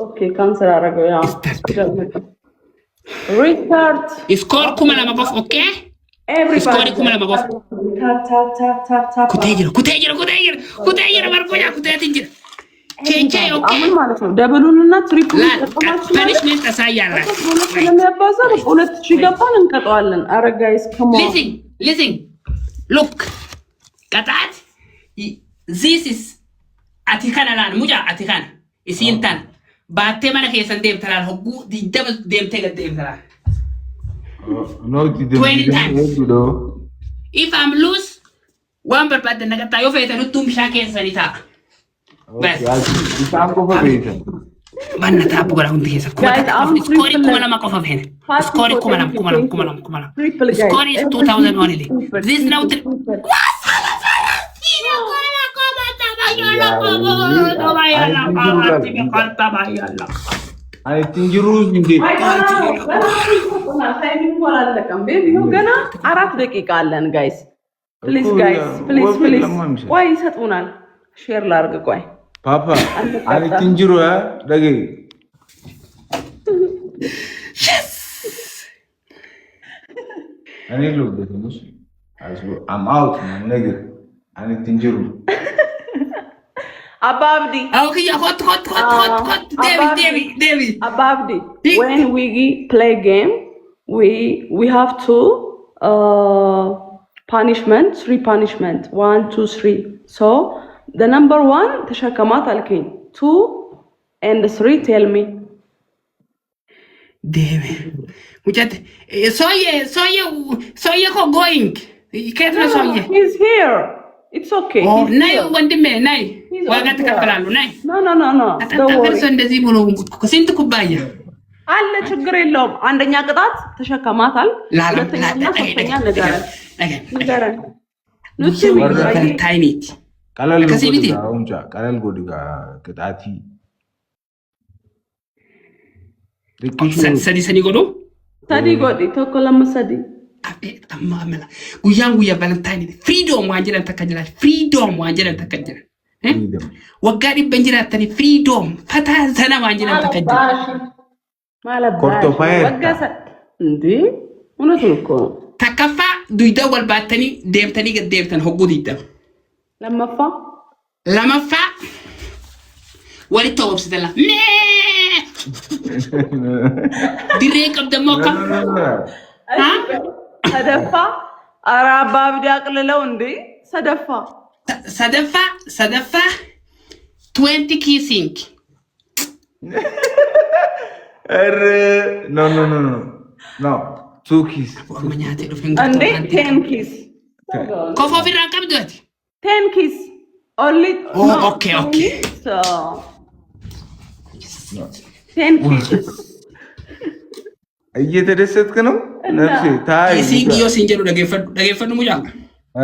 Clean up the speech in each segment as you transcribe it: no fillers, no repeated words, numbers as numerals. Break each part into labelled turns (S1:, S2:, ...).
S1: Okay, cancel arago ya. Restart.
S2: Score kuma lama qof, okay?
S1: Everybody.
S2: Score kuma lama qof.
S1: Tap.
S2: Kutejira markoja kutetinjira. Change, okay?
S1: አሁን ማለት ነው ደብሉንና ትሪፕሉን
S2: لا
S1: ተጠቅማችሁ
S2: punishment ታሳያላችሁ።
S1: ሁለት ስለሚያባዛ ሁለት ሲገባን እንቀጣዋለን። አረ ጋይስ come on.
S2: Listen. Look. ቅጣት this is አቲካና ላን ሙጃ አቲካና ኢሲንታን ባቴ ማለ ከሰን ደብተላል ሆጉ ዲደብ ደምቴ ገደብተላል
S3: No,
S2: 20 times. If I'm lose, one barbad nagata yo fete nutum shake sanita. Bas.
S3: Isaan ko fa beekan.
S2: Banna tapu gara hundi kesa. Score kuma lama kofa fen. Score kuma lama. Score is 2001 only. This now
S3: Ani tinjirus hindi.
S1: ገና 4 ደቂቃ አለን ጋይስ ፕሊዝ ቆይ ይሰጡናል ሼር ላርግ ቆይ
S3: Papa ani tinjiru ya dagi ani look the news I'm out man nigga ani tinjiru
S1: Ababdi
S2: okay hot David
S1: Ababdi when we play game we have to punishment 3 punishment 1 2 3 so the number 1 ተሸከማት አልከኝ 2 and 3 tell me
S2: David muchate soye ko going ketna soye
S1: he's here it's okay
S2: oh nay ወንድሜ nay ዋጋ ተከፈላሉ nay
S1: no
S2: አታፈርሶ እንደዚህ ብሎ ስንት ኩባያ
S1: አለ ችግር የለውም አንደኛ ቅጣት ተሸከማታል ሁለተኛ ሶስተኛ ነገረን
S2: ታይኒት
S3: kalal godiga kitati
S2: sadi godo
S1: sadi godi tokko lama sadi
S2: amma mala guya valentine freedom wanjira takajira freedom wanjira takajira wagadi banjira tani freedom fata sana wanjira takajira
S3: korto fayet
S1: wagasa ndi unotu ko
S2: takafa duida wal batani demtani gedebtan hogudita لما فا ولي توب سدلا دريك ابدا موقع
S1: ها سدفا ارابا بدي اقللو اندي
S2: سدفا 20 kissing
S3: no 2 kiss
S1: اندي 10 kiss
S2: كوفو في الرقم دوتي
S1: 10 kiss only
S2: okay
S1: so 10 kiss
S3: እየተደሰትክ ነው ነፍሴ ታይ
S2: kissing yo sinjeru dageፈዱ ሙጃ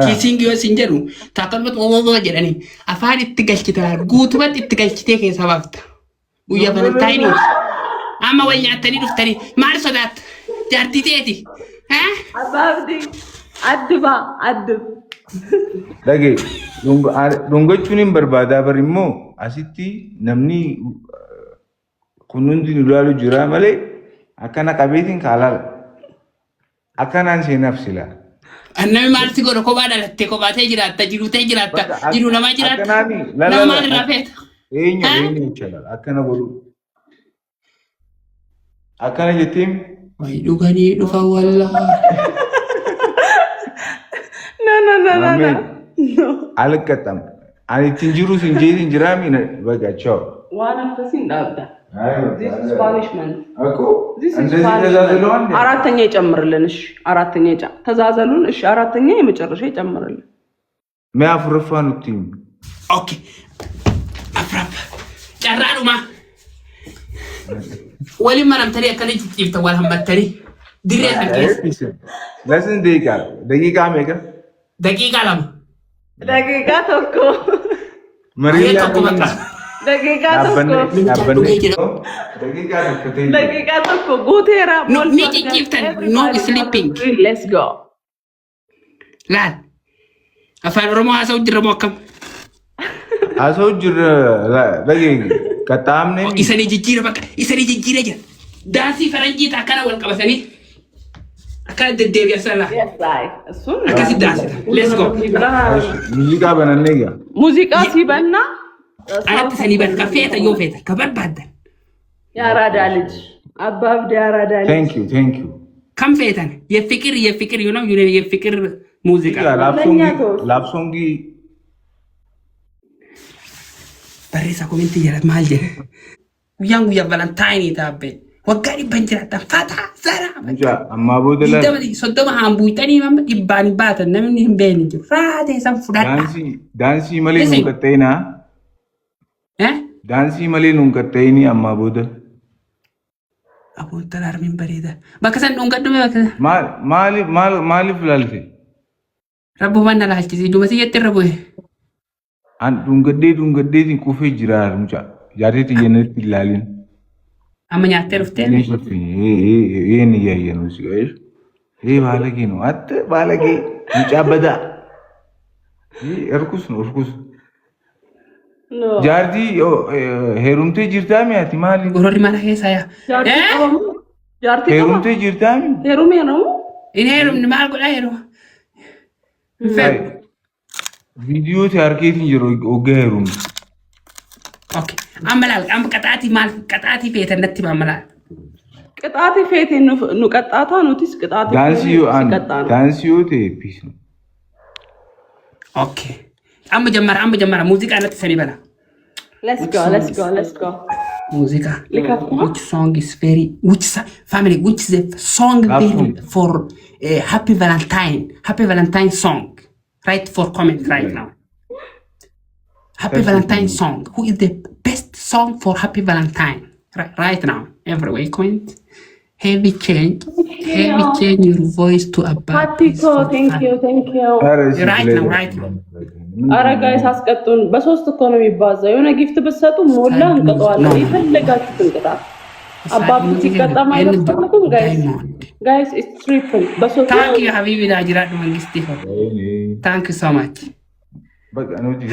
S2: kissing yo sinjeru takalበት ወወወ ጀደኒ አፋን ittigalchita guutubat ittigalchite ke sababta guya valentine ama wanyatani duftani mar sodat jartiteeti ha
S1: ababdi adib
S3: Lagi, dungachunin barbada barimmo asitti namni kunundi nulalu jira male akana kabetin kalal akanan se nafsila
S2: annabi marti godo ko bada latte ko bate jirata jiru nama jirata
S3: akanani
S2: nama rafet
S3: eenyu chala akana godu akana jetim
S2: way dugani dufa wallahi
S1: No.
S3: Alakatam. Ani tinjiru sinjirami na bagacho.
S1: One person dabda. This is punishment.
S3: Ako.
S1: This is punishment. አራተኛ ይጨምርልን እሺ አራተኛ ተዛዘሉን እሺ አራተኛ የመጨረሻ ይጨምርልን
S3: ሚያፍርፋኑ ቲም
S2: ኦኬ አፍራፍ ጨራሉማ ወሊ ማራም ተሪ ከነጅ ይፍታ ወልህም በተሪ ድሬ አንከስ
S3: ለስን ደቂቃ ሜጋ
S2: ደቂቃ ለም
S1: ደቂቃ ተኮ
S3: መሪያ
S1: ደቂቃ ተኮ ጉቴራ
S2: ሞልቶ ይፍተን ኖ ስሊፒንግ
S1: ሌትስ ጎ
S2: ላል አፋን ኦሮሞ አሰው ጅረሞ ከም
S3: አሰው ጅረ ደቂቃ Qaxaamne
S2: isanii jijjiira bakka isanii jijjiira jira dansii faranjii akkana wal qabatanii akkana deddeebi'a sala akkasi dansita let's go
S3: muuziqaa banannee gaa
S1: ሙዚቃ ሲበና
S2: alatti sanii barka feeta yoo feeta ka barbaadan
S1: ያራዳ ልጅ አባብድ ያራዳ ልጅ
S3: thank you
S2: kam feetan የፍቅር you know የፍቅር ሙዚቃ
S3: laapsoongii
S2: barreessa komentii jala maal jedhe guyyaa valentine taabbe waggaa dhibban jiraatan fataa zara
S3: mucaa ammaa booda la
S2: soddoma hambuutanii mamma dhibbaan baatan namni hin beekne jiru raatee san fudhadha
S3: daansii malee nuun qaxxeeyinaa daansii malee nuun qaxxeeyinii ammaa booda
S2: aboota armiin bareeda bakka san dhungadhume bakka
S3: maaliif ilaalte
S2: rabbu manna laalchisi dumasi yetti irra bu'e
S3: an dhungaddeetiin kufee jiraar mucaa jaarteetti jennatti ilaalin
S2: amma nyaattee dhuftee
S3: yéen yaayyanuu si gaheef baalagee nu atte baalagee mucaa badaa erkus jaartii heerumtee jirtaa mi'aati maali
S2: gororri mana keessa yaa
S3: heerumtee jirtaa mi
S1: heerumeenu
S2: in heerumni maal godhaa heeruma
S3: viidiyoo harkeetiin jiru hoggaa heerumni
S2: okay amma laal amma qaxaatii feetan natti amma laal
S1: ቅጣት ፌቴ ኑ ቀጣታ ኑቲስ ቅጣት
S3: ዳንሲ yoo ta'e piisnu
S2: okay amma jammara muuziqaa natti sanii bana
S1: let's go
S2: musica which song is very family which is a song very for happy valentine song write for comment right now happy valentine song who is the best song for happy valentine right now everywhere comment heavy change your voice to about
S1: happy to thank you
S2: right now
S1: አረ ጋይስ አስቀጡን በሶስት እኮ ነው የሚባዛው የሆነ ጊፍት ብትሰጡ ሞላ እንቀጣዋለን ይፈልጋችሁትን ቅጣት አባቡ ሲቀጣ ማለት ነው ጋይስ ኢትስ ትሪፕል በሶስት
S2: ታንክ ዩ ሀቢቢ ዳጅራዱ መንግስት ይፈ ታንክ ዩ ሶ ማች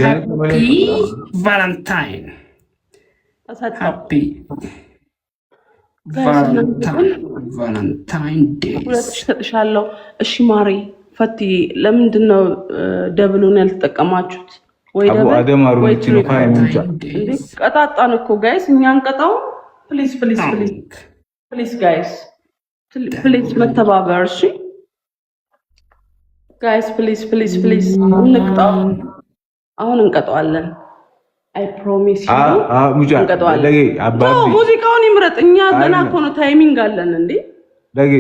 S2: ሃፒ ቫለንታይን ሃፒ ቫለንታይን ዴይ
S1: ተጥሻለሁ እሺ ማሪ ፈቲ ለምንድን ነው ደብሉን ያልተጠቀማችሁት ወይ
S3: አደም አሩንቺ ነው ካይምንጫ
S1: ቀጣጣን እኮ ጋይስ እኛን ቀጣው ፕሊዝ ጋይስ ፕሊዝ መተባበር እሺ ጋይስ ፕሊዝ እንቅጣው አሁን እንቀጣዋለን አይ ፕሮሚስ
S3: ሙጃ ለጌ አባቢ
S1: ሙዚቃውን ይምረጥ እኛ ገና እኮ ነው ታይሚንግ አለን እንዴ
S3: ለጌ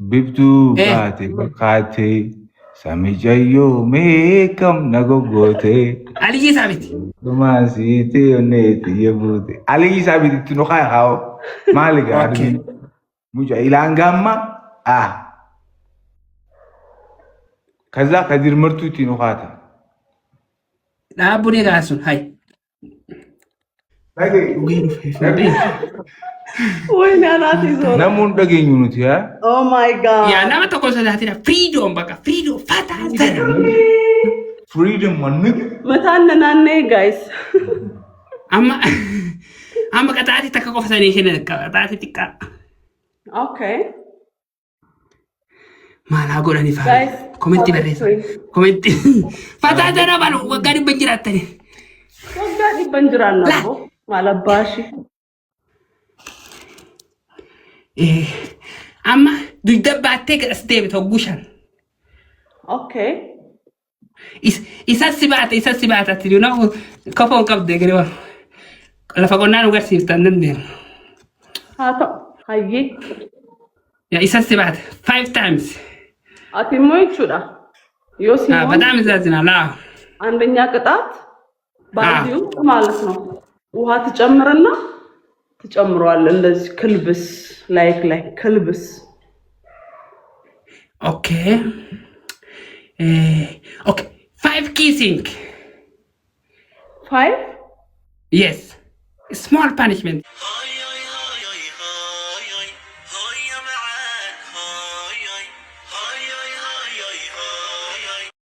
S3: ቢብቱ ባቴ ካቴ ሰሚጃዮ ሜከም ነጎጎቴ
S2: አልይ ሳቢት
S3: ዱማሲቲ ኦኔቲ የቡቴ አልይ ሳቢት ትኖኻ ሃው ማልጋ አድሚ ሙጃ ኢላንጋማ ከዛ ከዲር ምርቱ ትኖኻታ
S2: ዳቡኔ ጋሱን ሃይ
S3: ለጌ
S1: ወይ ናናት ይዞ
S3: ነሙን ደገኙ ኑት ያ
S1: ኦ ማይ ጋድ
S2: ያ ናማ ተቆሰዳቲና ፍሪዶም በቃ ፍሪዶም ፋታ ዘራ
S3: ፍሪደም ማንግ
S1: መታነናኔ ጋይስ
S2: አማ ቀጣቲ ተከቆፈሰኔ ሸነ ቀጣቲ ጥቃ
S1: ኦኬ
S2: ማላ ጎዳኒ ፋ ኮሜንት በሬሳ ኮሜንት ፋታ ዘራ ባሉ ወጋዲ በንጅራተኒ
S1: ወጋዲ በንጅራና ማለባሽ
S2: amma dudabbattee gadhas deebite hoggushan
S1: okay
S2: isa si baata ati you know kofoon qabde gariba lafa qonnaan ugarsiiftan dandeenu
S1: haa ta'u hayyee
S2: yaa isa si baata 5 times
S1: ati immoo jechuudha yoo si
S2: በጣም ያሳዝናል
S1: አንደኛ ቅጣት ባልዲው ማለት ነው ውሃ ትጨምርና ትጨምሯል እንደዚህ ክልብስ like ክልብስ
S2: okay 5 kissing
S1: 5
S2: yes small punishment